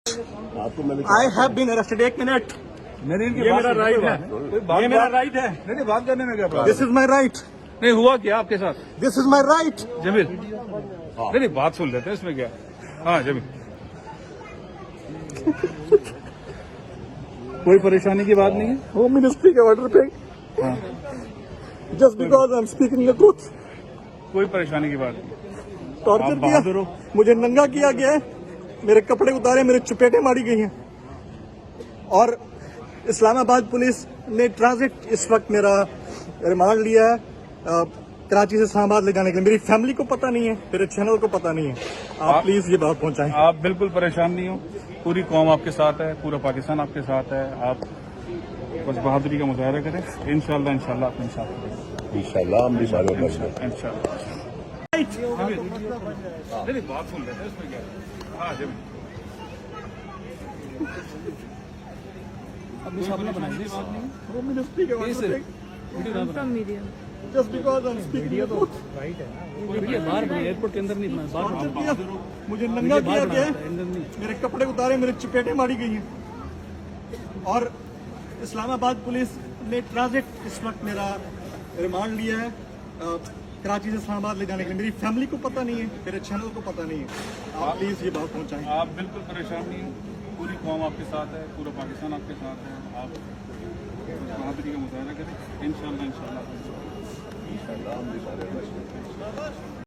आपको मैंने I have been arrested. एक मिनट, नहीं, ये मेरा राइट है, ये मेरा राइट है। नहीं, बात करने में क्या problem? This is my right, नहीं हुआ क्या आपके साथ this is my right. Jameel? नहीं, बात सुन लेते हैं, इसमें क्या? हाँ जमील, कोई परेशानी की बात नहीं है। होम मिनिस्ट्री के ऑर्डर पे हाँ, just because I am speaking the truth कोई परेशानी की बात नहीं। टॉर्चर आप बहादुर किया, हो। मुझे नंगा किया गया है, मेरे कपड़े उतारे, मेरे चपेटे मारी गई हैं। और इस्लामाबाद पुलिस ने ट्रांजिट इस वक्त मेरा रिमांड लिया है कराची से इस्लामाबाद ले जाने के लिए। मेरी फैमिली को पता नहीं है, मेरे चैनल को पता नहीं है। आप प्लीज ये बात पहुंचाएं। आप बिल्कुल परेशान नहीं हो, पूरी कौम आपके साथ है, पूरा पाकिस्तान आपके साथ है। आप बस बहादुरी का मुजाहरा करें, इंशाल्लाह इंशाल्लाह अपने साथ इंशाल्लाह हम भी सारे इंशाल्लाह। नहीं, बात सुन लेते हैं, इसमें क्या? हाँ जमील, होम मिनिस्ट्री के ऑर्डर पे just because I am speaking the truth बाहर एयरपोर्ट के अंदर नहीं बाहर टॉर्चर किया, मुझे नंगा किया गया है, मेरे कपड़े उतारे, मेरे चपेटे मारी गई हैं। और इस्लामाबाद पुलिस ने ट्रांजिट इस वक्त मेरा रिमांड लिया है कराची से इस्लामाबाद ले जाने के लिए। मेरी फैमिली को पता नहीं है, मेरे चैनल को पता नहीं है। आप प्लीज ये बात पहुंचाएं। आप बिल्कुल परेशान नहीं हो, पूरी कौम आपके साथ है, पूरा पाकिस्तान आपके साथ है। आप बहादुरी का मुजाहरा करें, इंशाल्लाह इंशाल्लाह इंशाल्लाह हम भी सारे